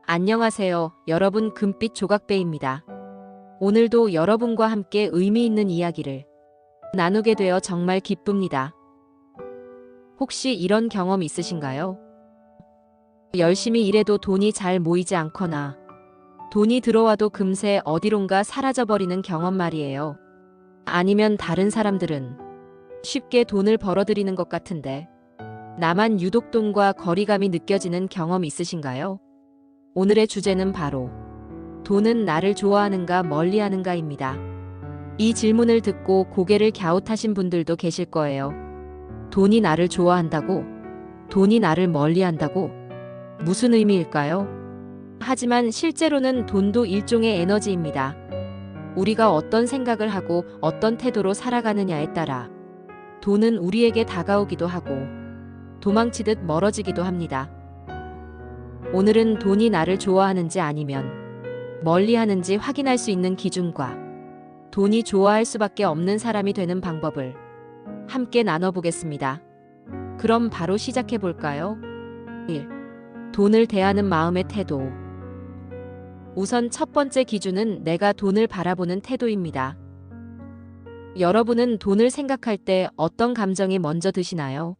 안녕하세요. 여러분 금빛 조각배입니다. 오늘도 여러분과 함께 의미 있는 이야기를 나누게 되어 정말 기쁩니다. 혹시 이런 경험 있으신가요? 열심히 일해도 돈이 잘 모이지 않거나 돈이 들어와도 금세 어디론가 사라져버리는 경험 말이에요. 아니면 다른 사람들은 쉽게 돈을 벌어들이는 것 같은데 나만 유독 돈과 거리감이 느껴지는 경험 있으신가요? 오늘의 주제는 바로 돈은 나를 좋아하는가 멀리하는가입니다. 이 질문을 듣고 고개를 갸웃하신 분들도 계실 거예요. 돈이 나를 좋아한다고? 돈이 나를 멀리한다고? 무슨 의미일까요? 하지만 실제로는 돈도 일종의 에너지입니다. 우리가 어떤 생각을 하고 어떤 태도로 살아가느냐에 따라 돈은 우리에게 다가오기도 하고 도망치듯 멀어지기도 합니다. 오늘은 돈이 나를 좋아하는지 아니면 멀리하는지 확인할 수 있는 기준과 돈이 좋아할 수밖에 없는 사람이 되는 방법을 함께 나눠보겠습니다. 그럼 바로 시작해 볼까요? 1. 돈을 대하는 마음의 태도. 우선 첫 번째 기준은 내가 돈을 바라보는 태도입니다. 여러분은 돈을 생각할 때 어떤 감정이 먼저 드시나요?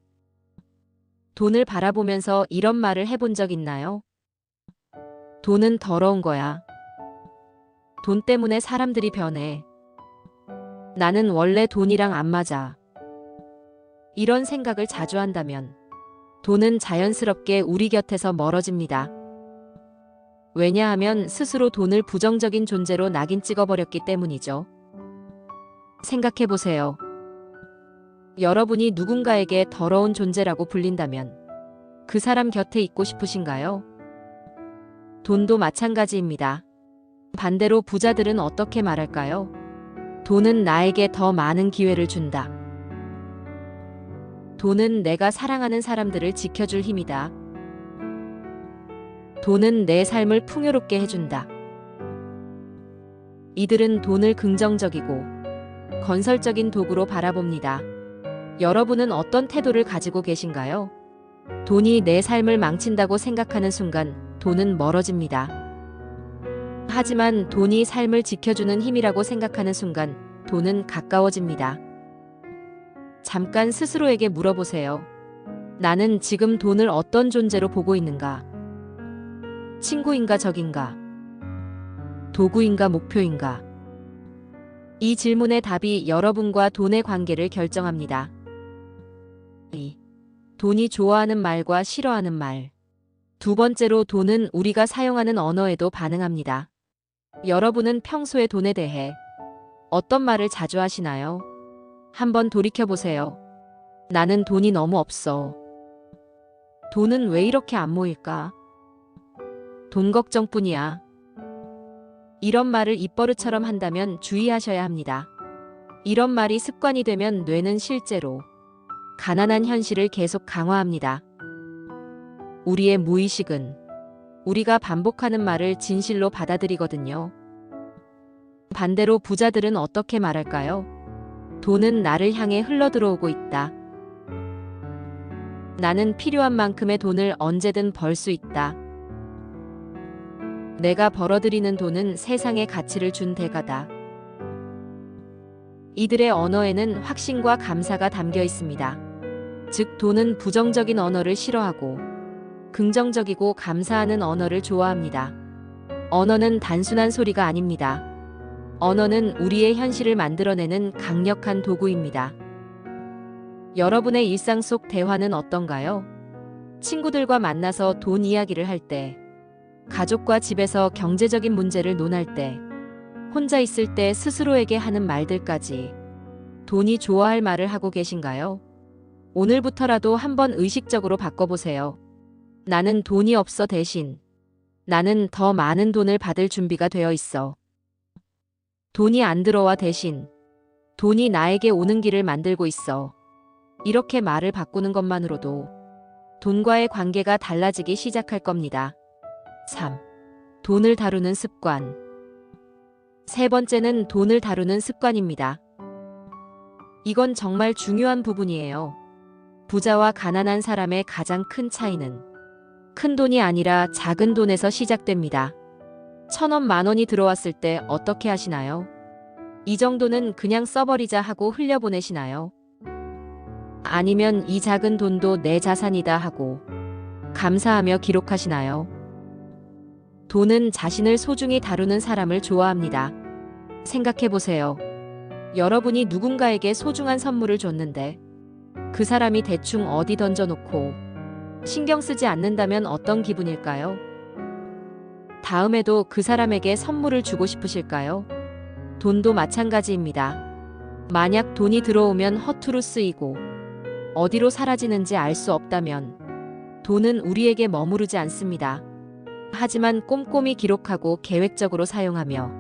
돈을 바라보면서 이런 말을 해본 적 있나요? 돈은 더러운 거야. 돈 때문에 사람들이 변해. 나는 원래 돈이랑 안 맞아. 이런 생각을 자주 한다면 돈은 자연스럽게 우리 곁에서 멀어집니다. 왜냐하면 스스로 돈을 부정적인 존재로 낙인 찍어버렸기 때문이죠. 생각해보세요. 여러분이 누군가에게 더러운 존재라고 불린다면 그 사람 곁에 있고 싶으신가요? 돈도 마찬가지입니다. 반대로 부자들은 어떻게 말할까요? 돈은 나에게 더 많은 기회를 준다. 돈은 내가 사랑하는 사람들을 지켜줄 힘이다. 돈은 내 삶을 풍요롭게 해준다. 이들은 돈을 긍정적이고 건설적인 도구로 바라봅니다. 여러분은 어떤 태도를 가지고 계신가요? 돈이 내 삶을 망친다고 생각하는 순간 돈은 멀어집니다. 하지만 돈이 삶을 지켜주는 힘이라고 생각하는 순간 돈은 가까워집니다. 잠깐 스스로에게 물어보세요. 나는 지금 돈을 어떤 존재로 보고 있는가? 친구인가 적인가? 도구인가 목표인가? 이 질문의 답이 여러분과 돈의 관계를 결정합니다. 2. 돈이 좋아하는 말과 싫어하는 말. 두 번째로 돈은 우리가 사용하는 언어에도 반응합니다. 여러분은 평소에 돈에 대해 어떤 말을 자주 하시나요? 한번 돌이켜보세요. 나는 돈이 너무 없어. 돈은 왜 이렇게 안 모일까? 돈 걱정뿐이야. 이런 말을 입버릇처럼 한다면 주의하셔야 합니다. 이런 말이 습관이 되면 뇌는 실제로 가난한 현실을 계속 강화합니다. 우리의 무의식은 우리가 반복하는 말을 진실로 받아들이거든요. 반대로 부자들은 어떻게 말할까요? 돈은 나를 향해 흘러들어오고 있다. 나는 필요한 만큼의 돈을 언제든 벌 수 있다. 내가 벌어들이는 돈은 세상에 가치를 준 대가다. 이들의 언어에는 확신과 감사가 담겨 있습니다. 즉, 돈은 부정적인 언어를 싫어하고 긍정적이고 감사하는 언어를 좋아합니다. 언어는 단순한 소리가 아닙니다. 언어는 우리의 현실을 만들어내는 강력한 도구입니다. 여러분의 일상 속 대화는 어떤가요? 친구들과 만나서 돈 이야기를 할 때, 가족과 집에서 경제적인 문제를 논할 때, 혼자 있을 때 스스로에게 하는 말들까지 돈이 좋아할 말을 하고 계신가요? 오늘부터라도 한번 의식적으로 바꿔보세요. 나는 돈이 없어 대신 나는 더 많은 돈을 받을 준비가 되어 있어. 돈이 안 들어와 대신 돈이 나에게 오는 길을 만들고 있어. 이렇게 말을 바꾸는 것만으로도 돈과의 관계가 달라지기 시작할 겁니다. 3. 돈을 다루는 습관. 세 번째는 돈을 다루는 습관입니다. 이건 정말 중요한 부분이에요. 부자와 가난한 사람의 가장 큰 차이는 큰 돈이 아니라 작은 돈에서 시작됩니다. 1,000원, 10,000원이 들어왔을 때 어떻게 하시나요? 이 정도는 그냥 써버리자 하고 흘려보내시나요? 아니면 이 작은 돈도 내 자산이다 하고 감사하며 기록하시나요? 돈은 자신을 소중히 다루는 사람을 좋아합니다. 생각해보세요. 여러분이 누군가에게 소중한 선물을 줬는데 그 사람이 대충 어디 던져놓고 신경 쓰지 않는다면 어떤 기분일까요? 다음에도 그 사람에게 선물을 주고 싶으실까요? 돈도 마찬가지입니다. 만약 돈이 들어오면 허투루 쓰이고 어디로 사라지는지 알 수 없다면 돈은 우리에게 머무르지 않습니다. 하지만 꼼꼼히 기록하고 계획적으로 사용하며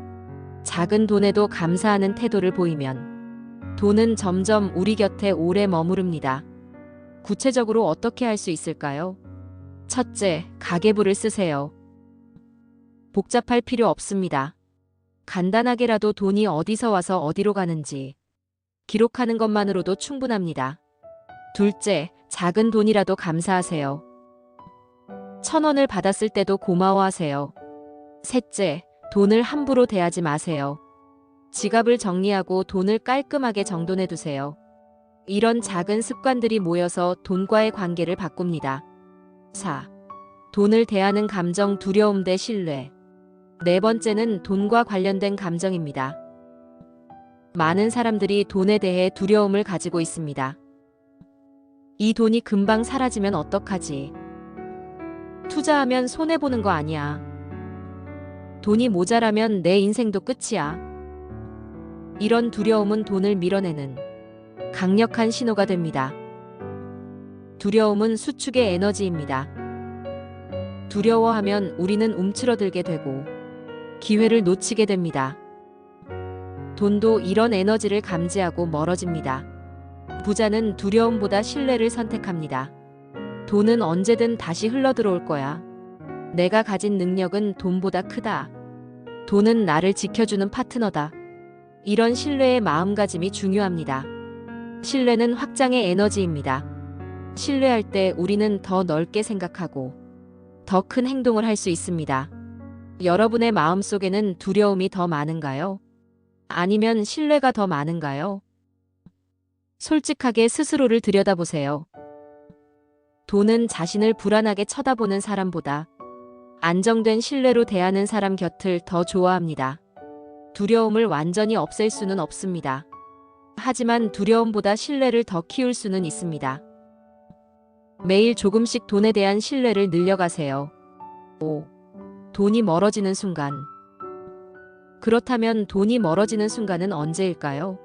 작은 돈에도 감사하는 태도를 보이면 돈은 점점 우리 곁에 오래 머무릅니다. 구체적으로 어떻게 할 수 있을까요? 첫째, 가계부를 쓰세요. 복잡할 필요 없습니다. 간단하게라도 돈이 어디서 와서 어디로 가는지 기록하는 것만으로도 충분합니다. 둘째, 작은 돈이라도 감사하세요. 1,000원을 받았을 때도 고마워하세요. 셋째, 돈을 함부로 대하지 마세요. 지갑을 정리하고 돈을 깔끔하게 정돈해 두세요. 이런 작은 습관들이 모여서 돈과의 관계를 바꿉니다. 4. 돈을 대하는 감정, 두려움 대 신뢰. 네 번째는 돈과 관련된 감정입니다. 많은 사람들이 돈에 대해 두려움을 가지고 있습니다. 이 돈이 금방 사라지면 어떡하지? 투자하면 손해보는 거 아니야. 돈이 모자라면 내 인생도 끝이야. 이런 두려움은 돈을 밀어내는 강력한 신호가 됩니다. 두려움은 수축의 에너지입니다. 두려워하면 우리는 움츠러들게 되고 기회를 놓치게 됩니다. 돈도 이런 에너지를 감지하고 멀어집니다. 부자는 두려움보다 신뢰를 선택합니다. 돈은 언제든 다시 흘러들어올 거야. 내가 가진 능력은 돈보다 크다. 돈은 나를 지켜주는 파트너다. 이런 신뢰의 마음가짐이 중요합니다. 신뢰는 확장의 에너지입니다. 신뢰할 때 우리는 더 넓게 생각하고 더 큰 행동을 할 수 있습니다. 여러분의 마음속에는 두려움이 더 많은가요? 아니면 신뢰가 더 많은가요? 솔직하게 스스로를 들여다보세요. 돈은 자신을 불안하게 쳐다보는 사람보다 안정된 신뢰로 대하는 사람 곁을 더 좋아합니다. 두려움을 완전히 없앨 수는 없습니다. 하지만 두려움보다 신뢰를 더 키울 수는 있습니다. 매일 조금씩 돈에 대한 신뢰를 늘려가세요. 5. 돈이 멀어지는 순간. 그렇다면 돈이 멀어지는 순간은 언제일까요?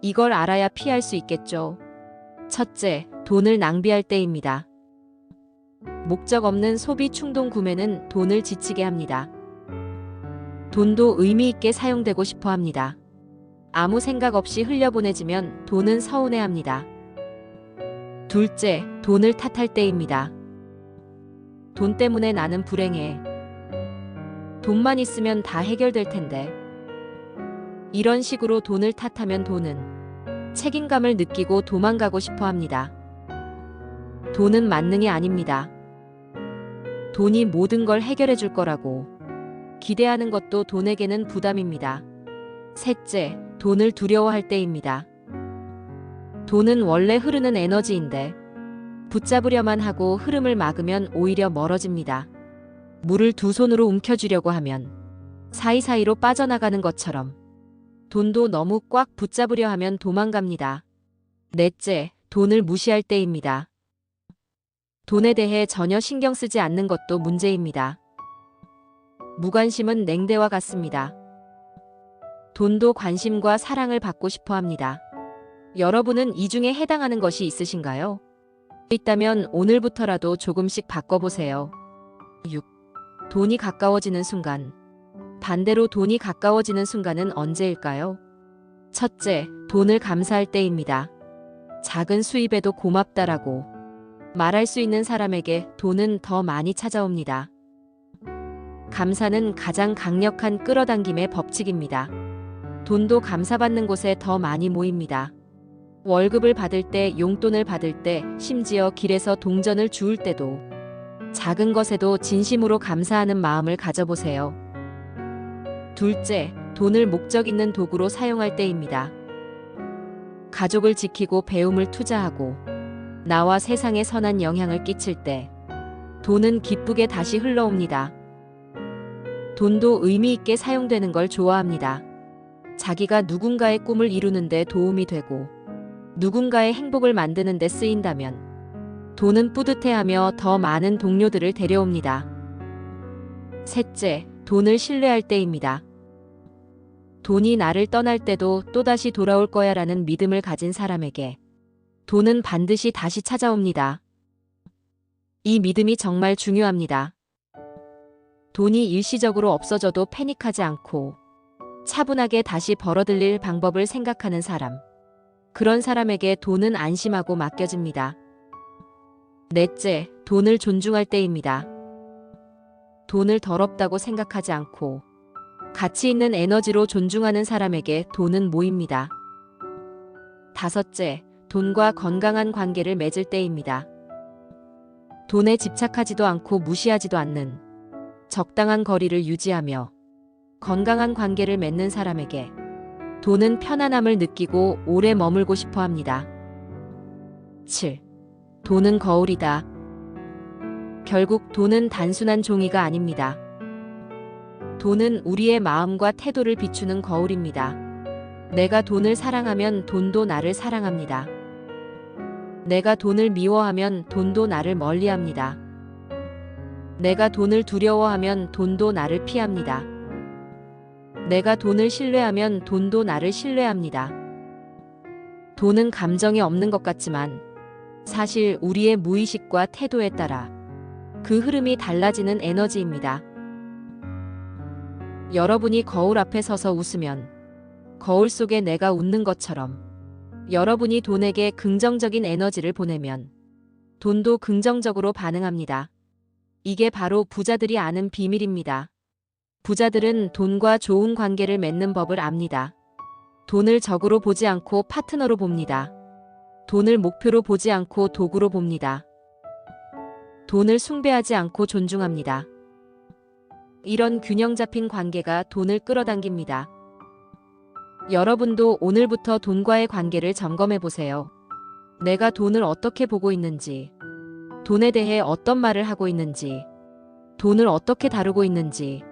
이걸 알아야 피할 수 있겠죠. 첫째, 돈을 낭비할 때입니다. 목적 없는 소비 충동 구매는 돈을 지치게 합니다. 돈도 의미 있게 사용되고 싶어 합니다. 아무 생각 없이 흘려보내지면 돈은 서운해합니다. 둘째, 돈을 탓할 때입니다. 돈 때문에 나는 불행해. 돈만 있으면 다 해결될 텐데. 이런 식으로 돈을 탓하면 돈은 책임감을 느끼고 도망가고 싶어 합니다. 돈은 만능이 아닙니다. 돈이 모든 걸 해결해 줄 거라고 기대하는 것도 돈에게는 부담입니다. 셋째, 돈을 두려워할 때입니다. 돈은 원래 흐르는 에너지인데 붙잡으려만 하고 흐름을 막으면 오히려 멀어집니다. 물을 두 손으로 움켜쥐려고 하면 사이사이로 빠져나가는 것처럼 돈도 너무 꽉 붙잡으려 하면 도망갑니다. 넷째, 돈을 무시할 때입니다. 돈에 대해 전혀 신경 쓰지 않는 것도 문제입니다. 무관심은 냉대와 같습니다. 돈도 관심과 사랑을 받고 싶어 합니다. 여러분은 이 중에 해당하는 것이 있으신가요? 있다면 오늘부터라도 조금씩 바꿔보세요. 6. 돈이 가까워지는 순간. 반대로 돈이 가까워지는 순간은 언제일까요? 첫째, 돈을 감사할 때입니다. 작은 수입에도 고맙다라고 말할 수 있는 사람에게 돈은 더 많이 찾아옵니다. 감사는 가장 강력한 끌어당김의 법칙입니다. 돈도 감사받는 곳에 더 많이 모입니다. 월급을 받을 때, 용돈을 받을 때, 심지어 길에서 동전을 주울 때도 작은 것에도 진심으로 감사하는 마음을 가져보세요. 둘째, 돈을 목적 있는 도구로 사용할 때입니다. 가족을 지키고 배움을 투자하고 나와 세상에 선한 영향을 끼칠 때 돈은 기쁘게 다시 흘러옵니다. 돈도 의미 있게 사용되는 걸 좋아합니다. 자기가 누군가의 꿈을 이루는 데 도움이 되고 누군가의 행복을 만드는 데 쓰인다면 돈은 뿌듯해하며 더 많은 동료들을 데려옵니다. 셋째, 돈을 신뢰할 때입니다. 돈이 나를 떠날 때도 또다시 돌아올 거야라는 믿음을 가진 사람에게 돈은 반드시 다시 찾아옵니다. 이 믿음이 정말 중요합니다. 돈이 일시적으로 없어져도 패닉하지 않고 차분하게 다시 벌어들일 방법을 생각하는 사람. 그런 사람에게 돈은 안심하고 맡겨집니다. 넷째, 돈을 존중할 때입니다. 돈을 더럽다고 생각하지 않고 가치 있는 에너지로 존중하는 사람에게 돈은 모입니다. 다섯째, 돈과 건강한 관계를 맺을 때입니다. 돈에 집착하지도 않고 무시하지도 않는 적당한 거리를 유지하며 건강한 관계를 맺는 사람에게 돈은 편안함을 느끼고 오래 머물고 싶어 합니다. 7. 돈은 거울이다. 결국 돈은 단순한 종이가 아닙니다. 돈은 우리의 마음과 태도를 비추는 거울입니다. 내가 돈을 사랑하면 돈도 나를 사랑합니다. 내가 돈을 미워하면 돈도 나를 멀리합니다. 내가 돈을 두려워하면 돈도 나를 피합니다. 내가 돈을 신뢰하면 돈도 나를 신뢰합니다. 돈은 감정이 없는 것 같지만 사실 우리의 무의식과 태도에 따라 그 흐름이 달라지는 에너지입니다. 여러분이 거울 앞에 서서 웃으면 거울 속에 내가 웃는 것처럼 여러분이 돈에게 긍정적인 에너지를 보내면 돈도 긍정적으로 반응합니다. 이게 바로 부자들이 아는 비밀입니다. 부자들은 돈과 좋은 관계를 맺는 법을 압니다. 돈을 적으로 보지 않고 파트너로 봅니다. 돈을 목표로 보지 않고 도구로 봅니다. 돈을 숭배하지 않고 존중합니다. 이런 균형 잡힌 관계가 돈을 끌어당깁니다. 여러분도 오늘부터 돈과의 관계를 점검해 보세요. 내가 돈을 어떻게 보고 있는지, 돈에 대해 어떤 말을 하고 있는지, 돈을 어떻게 다루고 있는지,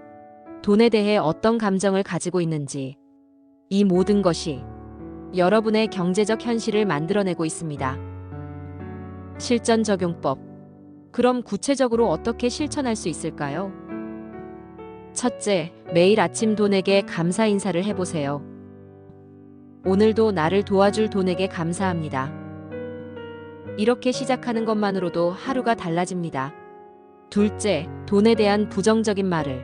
돈에 대해 어떤 감정을 가지고 있는지, 이 모든 것이 여러분의 경제적 현실을 만들어내고 있습니다. 실전 적용법. 그럼 구체적으로 어떻게 실천할 수 있을까요? 첫째, 매일 아침 돈에게 감사 인사를 해보세요. 오늘도 나를 도와줄 돈에게 감사합니다. 이렇게 시작하는 것만으로도 하루가 달라집니다. 둘째, 돈에 대한 부정적인 말을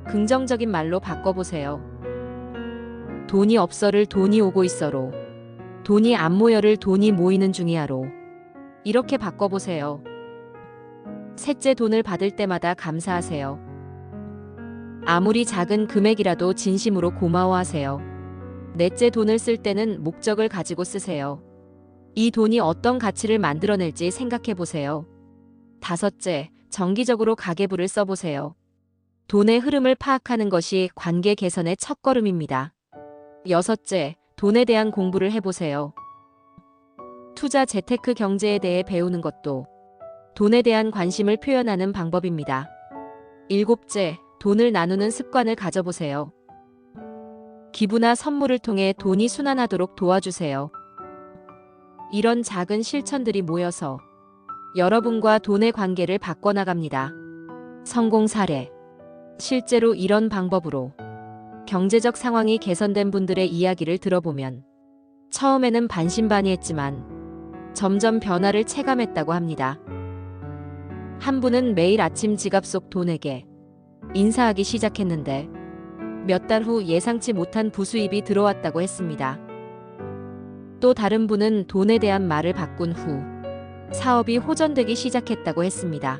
긍정적인 말로 바꿔보세요. 돈이 없어를 돈이 오고 있어로, 돈이 안 모여를 돈이 모이는 중이야로 이렇게 바꿔보세요. 셋째, 돈을 받을 때마다 감사하세요. 아무리 작은 금액이라도 진심으로 고마워하세요. 넷째, 돈을 쓸 때는 목적을 가지고 쓰세요. 이 돈이 어떤 가치를 만들어낼지 생각해보세요. 다섯째, 정기적으로 가계부를 써보세요. 돈의 흐름을 파악하는 것이 관계 개선의 첫걸음입니다. 여섯째, 돈에 대한 공부를 해보세요. 투자 재테크 경제에 대해 배우는 것도 돈에 대한 관심을 표현하는 방법입니다. 일곱째, 돈을 나누는 습관을 가져보세요. 기부나 선물을 통해 돈이 순환하도록 도와주세요. 이런 작은 실천들이 모여서 여러분과 돈의 관계를 바꿔나갑니다. 성공 사례. 실제로 이런 방법으로 경제적 상황이 개선된 분들의 이야기를 들어보면 처음에는 반신반의했지만 점점 변화를 체감했다고 합니다. 한 분은 매일 아침 지갑 속 돈에게 인사하기 시작했는데 몇 달 후 예상치 못한 부수입이 들어왔다고 했습니다. 또 다른 분은 돈에 대한 말을 바꾼 후 사업이 호전되기 시작했다고 했습니다.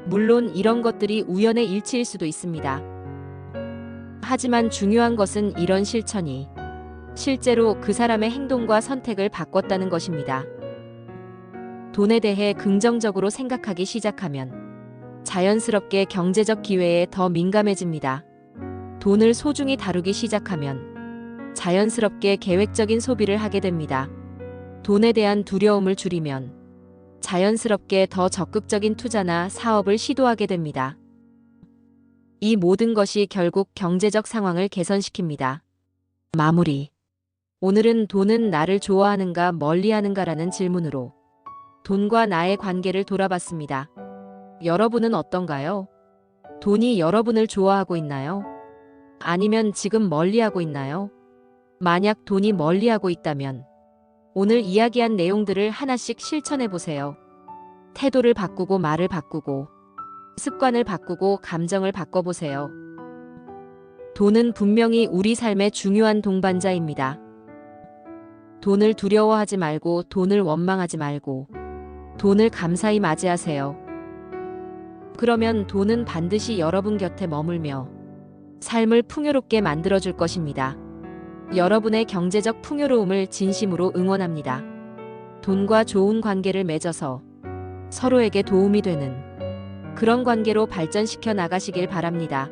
물론 이런 것들이 우연의 일치일 수도 있습니다. 하지만 중요한 것은 이런 실천이 실제로 그 사람의 행동과 선택을 바꿨다는 것입니다. 돈에 대해 긍정적으로 생각하기 시작하면 자연스럽게 경제적 기회에 더 민감해집니다. 돈을 소중히 다루기 시작하면 자연스럽게 계획적인 소비를 하게 됩니다. 돈에 대한 두려움을 줄이면 자연스럽게 더 적극적인 투자나 사업을 시도하게 됩니다. 이 모든 것이 결국 경제적 상황을 개선시킵니다. 마무리. 오늘은 돈은 나를 좋아하는가 멀리하는가라는 질문으로 돈과 나의 관계를 돌아봤습니다. 여러분은 어떤가요? 돈이 여러분을 좋아하고 있나요? 아니면 지금 멀리하고 있나요? 만약 돈이 멀리하고 있다면 오늘 이야기한 내용들을 하나씩 실천해 보세요. 태도를 바꾸고 말을 바꾸고 습관을 바꾸고 감정을 바꿔보세요. 돈은 분명히 우리 삶의 중요한 동반자입니다. 돈을 두려워하지 말고 돈을 원망하지 말고 돈을 감사히 맞이하세요. 그러면 돈은 반드시 여러분 곁에 머물며 삶을 풍요롭게 만들어줄 것입니다. 여러분의 경제적 풍요로움을 진심으로 응원합니다. 돈과 좋은 관계를 맺어서 서로에게 도움이 되는 그런 관계로 발전시켜 나가시길 바랍니다.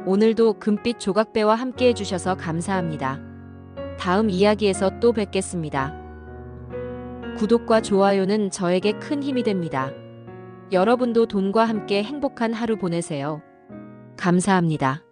오늘도 금빛 조각배와 함께 해주셔서 감사합니다. 다음 이야기에서 또 뵙겠습니다. 구독과 좋아요는 저에게 큰 힘이 됩니다. 여러분도 돈과 함께 행복한 하루 보내세요. 감사합니다.